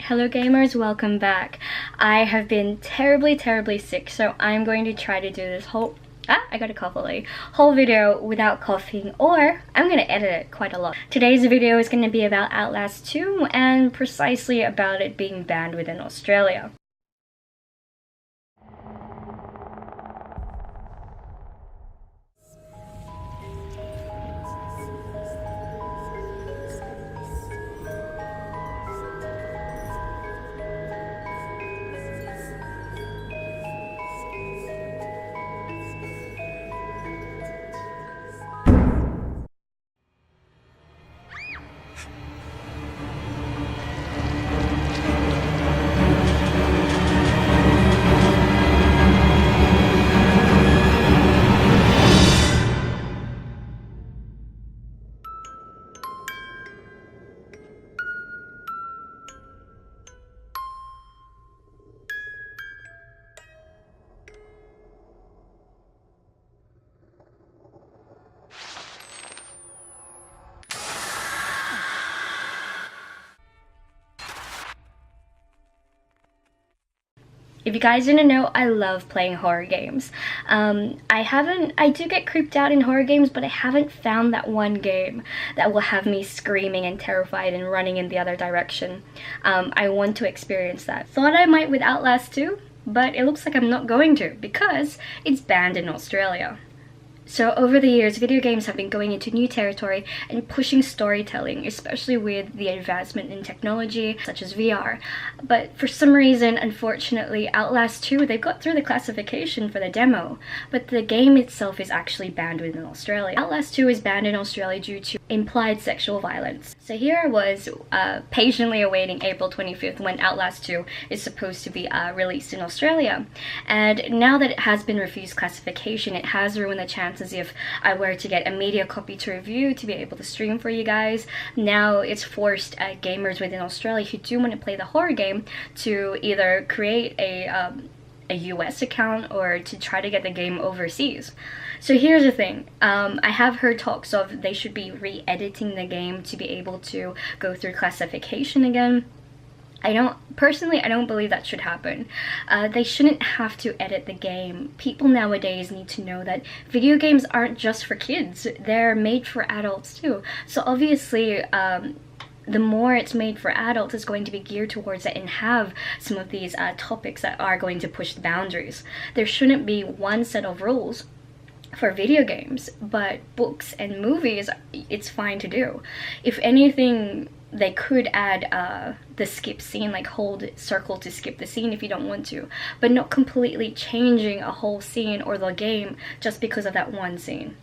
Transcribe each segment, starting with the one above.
Hello gamers, welcome back. I have been terribly sick, so I'm going to try to do this whole video without coughing, or I'm gonna edit it quite a lot. Today's video is gonna be about Outlast 2 and precisely about it being banned within Australia. If you guys didn't know, I love playing horror games. I do get creeped out in horror games, but I haven't found that one game that will have me screaming and terrified and running in the other direction. I want to experience that. Thought I might with Outlast 2, but it looks like I'm not going to because it's banned in Australia. So over the years, video games have been going into new territory and pushing storytelling, especially with the advancement in technology such as VR. But for some reason, unfortunately, Outlast 2, they've got through the classification for the demo, but the game itself is actually banned within Australia. Outlast 2 is banned in Australia due to implied sexual violence. So here I was patiently awaiting April 25th when Outlast 2 is supposed to be released in Australia. And now that it has been refused classification, it has ruined the chances if I were to get a media copy to review to be able to stream for you guys. Now it's forced gamers within Australia who do want to play the horror game to either create a US account or to try to get the game overseas. So here's the thing, I have heard talks of they should be re-editing the game to be able to go through classification again. Personally, I don't believe that should happen. They shouldn't have to edit the game. People nowadays need to know that video games aren't just for kids. They're made for adults too. So obviously, the more it's made for adults, it's going to be geared towards it and have some of these topics that are going to push the boundaries. There shouldn't be one set of rules for video games, but books and movies, it's fine to do. If anything, they could add the skip scene, like hold circle to skip the scene if you don't want to, but not completely changing a whole scene or the game just because of that one scene.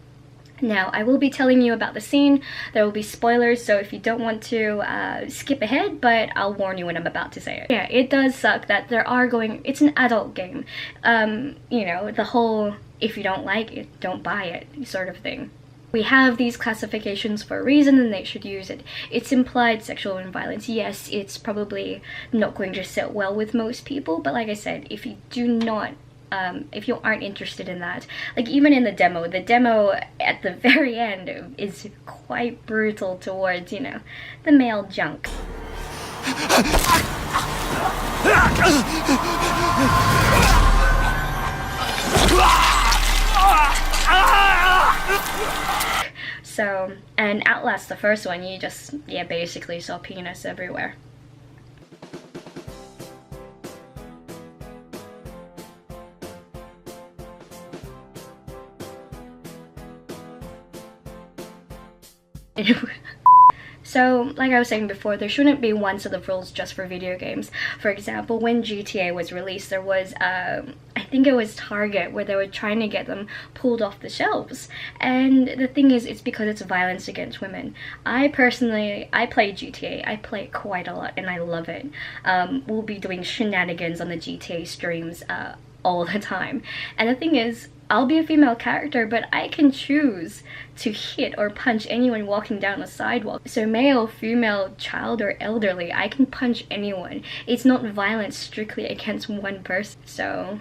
Now, I will be telling you about the scene. There will be spoilers, so if you don't want to skip ahead, but I'll warn you when I'm about to say it. Yeah, it does suck that it's an adult game. You know, the whole if you don't like it, don't buy it sort of thing. We have these classifications for a reason and they should use it. It's implied sexual violence. Yes, it's probably not going to sit well with most people, but like I said, if you do not if you aren't interested in that, like even in the demo at the very end is quite brutal towards, you know, the male junk. So, and Outlast, the first one, you just, yeah, basically saw penis everywhere. So, like I was saying before, there shouldn't be one set of rules just for video games. For example, when GTA was released, there was, I think it was Target, where they were trying to get them pulled off the shelves. And the thing is, it's because it's violence against women. I play GTA. I play it quite a lot, and I love it. We'll be doing shenanigans on the GTA streams all the time. And the thing is, I'll be a female character, but I can choose to hit or punch anyone walking down a sidewalk. So male, female, child, or elderly, I can punch anyone. It's not violence strictly against one person. So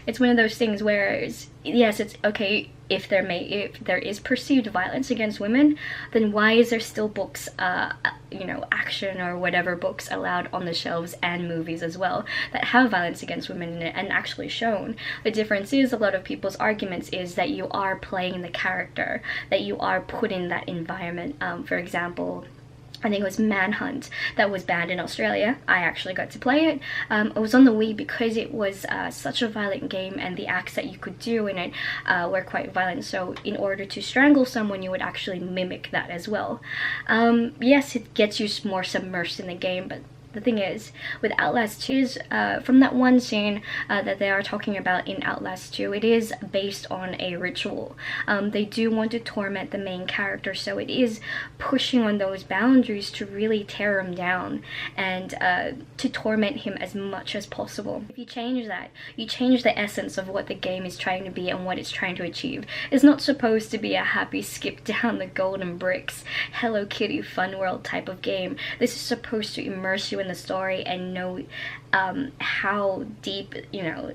It's one of those things where yes, it's okay if there is perceived violence against women, then why is there still books, you know, action or whatever books allowed on the shelves, and movies as well, that have violence against women in it and actually shown? The difference is, a lot of people's arguments is that you are playing the character, that you are put in that environment. For example, I think it was Manhunt that was banned in Australia. I actually got to play it. It was on the Wii because it was such a violent game, and the acts that you could do in it were quite violent. So in order to strangle someone, you would actually mimic that as well. Yes, it gets you more submersed in the game, but the thing is, with Outlast 2, from that one scene that they are talking about in Outlast 2, it is based on a ritual. They do want to torment the main character, so it is pushing on those boundaries to really tear him down and to torment him as much as possible. If you change that, you change the essence of what the game is trying to be and what it's trying to achieve. It's not supposed to be a happy skip down the golden bricks, Hello Kitty fun world type of game. This is supposed to immerse you in the story and know how deep, you know,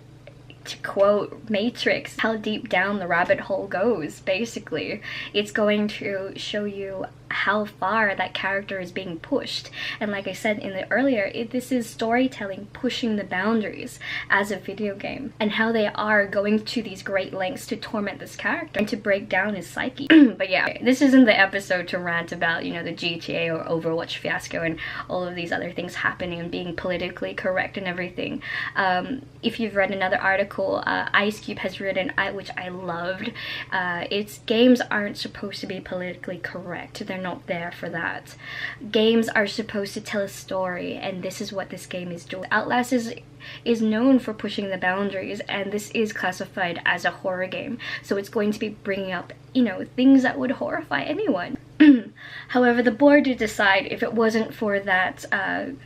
to quote Matrix, how deep down the rabbit hole goes. Basically, it's going to show you how far that character is being pushed. And like I said in the earlier, this is storytelling pushing the boundaries as a video game, and how they are going to these great lengths to torment this character and to break down his psyche. But yeah, this isn't the episode to rant about, you know, the GTA or Overwatch fiasco and all of these other things happening and being politically correct and everything. If you've read another article, Icecube has written, which I loved, it's games aren't supposed to be politically correct. They're not there for that. Games are supposed to tell a story, and this is what this game is doing. Outlast is known for pushing the boundaries, and this is classified as a horror game, so it's going to be bringing up, you know, things that would horrify anyone. However, the board did decide if it wasn't for that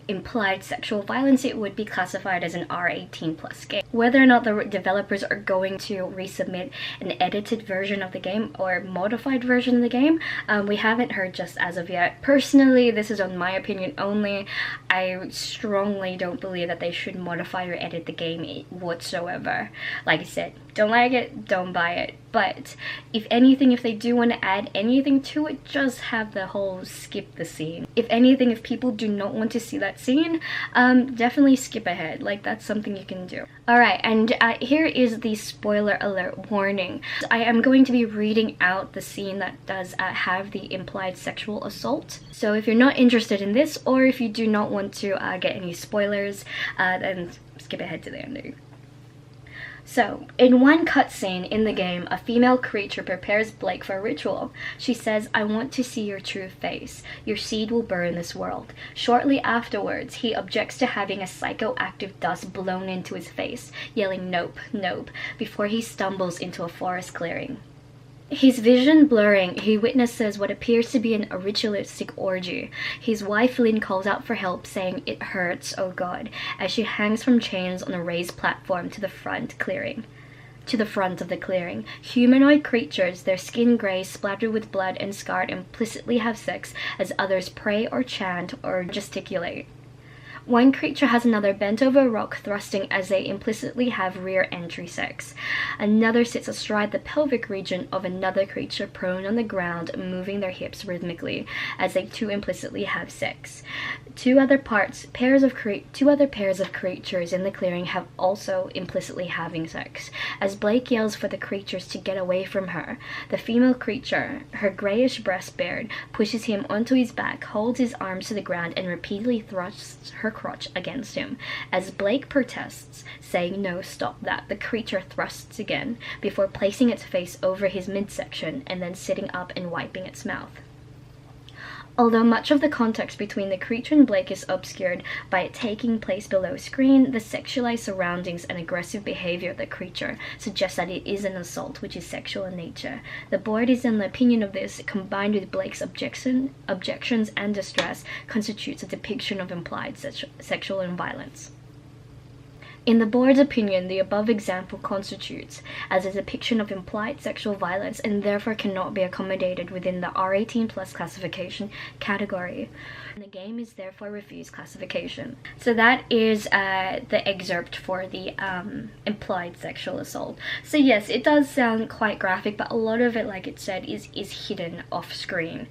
implied sexual violence, it would be classified as an R18+ game. Whether or not the developers are going to resubmit an edited version of the game or modified version of the game, we haven't heard just as of yet. Personally, this is on my opinion only. I strongly don't believe that they should modify or edit the game whatsoever. Like I said, don't like it, don't buy it. But if anything, if they do want to add anything to it, just have the whole skip the scene. If anything, if people do not want to see that scene, definitely skip ahead. Like, that's something you can do. Alright, and here is the spoiler alert warning. I am going to be reading out the scene that does have the implied sexual assault. So if you're not interested in this, or if you do not want to get any spoilers, then skip ahead to the end. So, in one cutscene in the game, a female creature prepares Blake for a ritual. She says, "I want to see your true face. Your seed will burn this world." Shortly afterwards, he objects to having a psychoactive dust blown into his face, yelling "Nope, nope," before he stumbles into a forest clearing. His vision blurring, he witnesses what appears to be a ritualistic orgy. His wife Lynn calls out for help, saying, "It hurts, oh God," as she hangs from chains on a raised platform to the front of the clearing. Humanoid creatures, their skin gray, splattered with blood and scarred, implicitly have sex as others pray or chant or gesticulate. One creature has another bent over a rock, thrusting as they implicitly have rear entry sex. Another sits astride the pelvic region of another creature prone on the ground, moving their hips rhythmically as they too implicitly have sex. Two other pairs of creatures in the clearing have also implicitly having sex. As Blake yells for the creatures to get away from her, the female creature, her grayish breast bared, pushes him onto his back, holds his arms to the ground, and repeatedly thrusts her crotch against him. As Blake protests, saying "No, stop that," the creature thrusts again, before placing its face over his midsection and then sitting up and wiping its mouth. Although much of the context between the creature and Blake is obscured by it taking place below screen, the sexualized surroundings and aggressive behavior of the creature suggests that it is an assault which is sexual in nature. The board is in the opinion of this, combined with Blake's objections and distress, constitutes a depiction of implied sexual violence. In the board's opinion, the above example constitutes as a depiction of implied sexual violence and therefore cannot be accommodated within the R18 plus classification category. And the game is therefore refused classification. So that is the excerpt for the implied sexual assault. So yes, it does sound quite graphic, but a lot of it, like it said, is hidden off screen.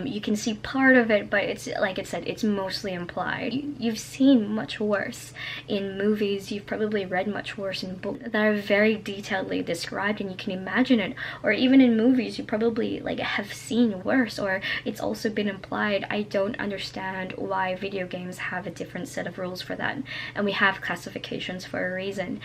You can see part of it, but it's, like it said, it's mostly implied. You've seen much worse in movies, you've probably read much worse in books that are very detailedly described and you can imagine it, or even in movies you probably like have seen worse, or it's also been implied. I don't understand why video games have a different set of rules for that, and we have classifications for a reason.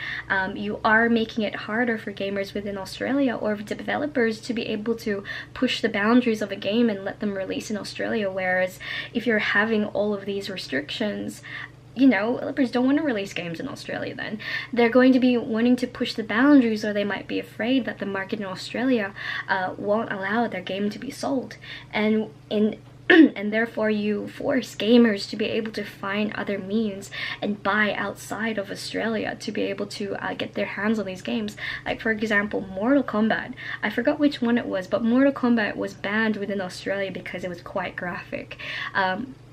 You are making it harder for gamers within Australia or developers to be able to push the boundaries of a game and let them release in Australia, whereas if you're having all of these restrictions, you know, developers don't want to release games in Australia then. They're going to be wanting to push the boundaries, or they might be afraid that the market in Australia won't allow their game to be sold. And therefore you force gamers to be able to find other means and buy outside of Australia to be able to get their hands on these games. Like for example, Mortal Kombat. I forgot which one it was, but Mortal Kombat was banned within Australia because it was quite graphic.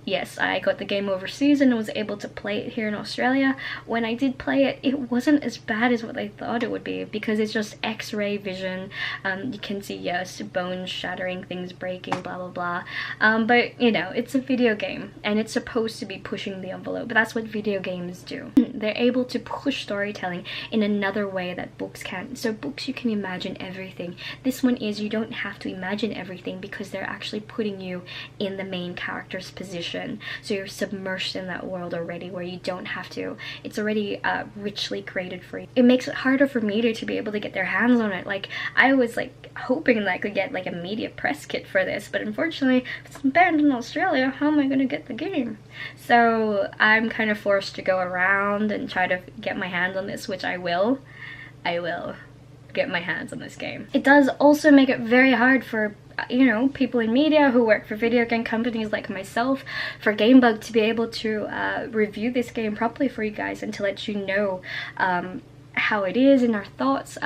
Yes, I got the game overseas and was able to play it here in Australia. When I did play it, it wasn't as bad as what I thought it would be, because it's just X-ray vision. You can see, yes, bones shattering, things breaking, blah blah blah. But you know, it's a video game and it's supposed to be pushing the envelope. But that's what video games do. They're able to push storytelling in another way that books can't. So books, you can imagine everything. This one is, you don't have to imagine everything because they're actually putting you in the main character's position. So you're submerged in that world already, where you don't have to. It's already richly created for you. It makes it harder for media to be able to get their hands on it. Like, I was like hoping that I could get like a media press kit for this, but unfortunately if it's banned in Australia, how am I gonna get the game? So I'm kind of forced to go around and try to get my hands on this, which I will get my hands on this game. It does also make it very hard for, you know, people in media who work for video game companies like myself, for Gamebug to be able to review this game properly for you guys and to let you know how it is and our thoughts,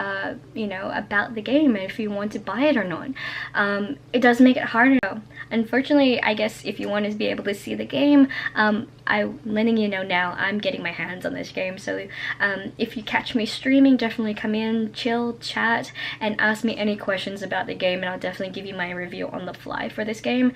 you know, about the game and if you want to buy it or not. It does make it harder though. Unfortunately, I guess if you want to be able to see the game, I'm letting you know now, I'm getting my hands on this game. So if you catch me streaming, definitely come in, chill, chat, and ask me any questions about the game, and I'll definitely give you my review on the fly for this game.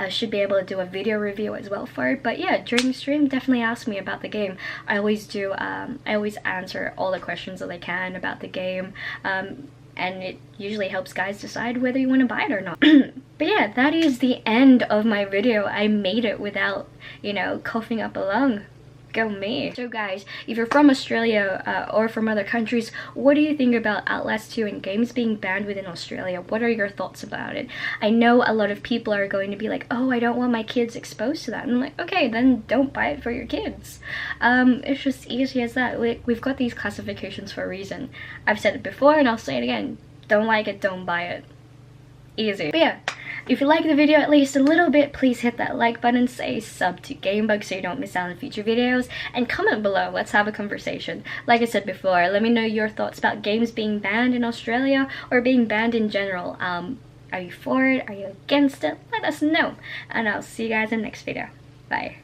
I should be able to do a video review as well for it, but yeah, during the stream, definitely ask me about the game. I always do. I always answer all the questions that I can about the game, and it usually helps guys decide whether you want to buy it or not. But yeah, that is the end of my video. I made it without, you know, coughing up a lung. Go me. So guys, if you're from Australia or from other countries, what do you think about Outlast 2 and games being banned within Australia? What are your thoughts about it? I know a lot of people are going to be like, oh, I don't want my kids exposed to that. And I'm like, okay, then don't buy it for your kids. It's just easy as that. We've got these classifications for a reason. I've said it before and I'll say it again. Don't like it, don't buy it. Easy. But yeah, if you like the video at least a little bit, please hit that like button, say sub to Gamebug so you don't miss out on future videos, and comment below. Let's have a conversation. Like I said before, let me know your thoughts about games being banned in Australia or being banned in general. Are you for it? Are you against it? Let us know. And I'll see you guys in the next video. Bye.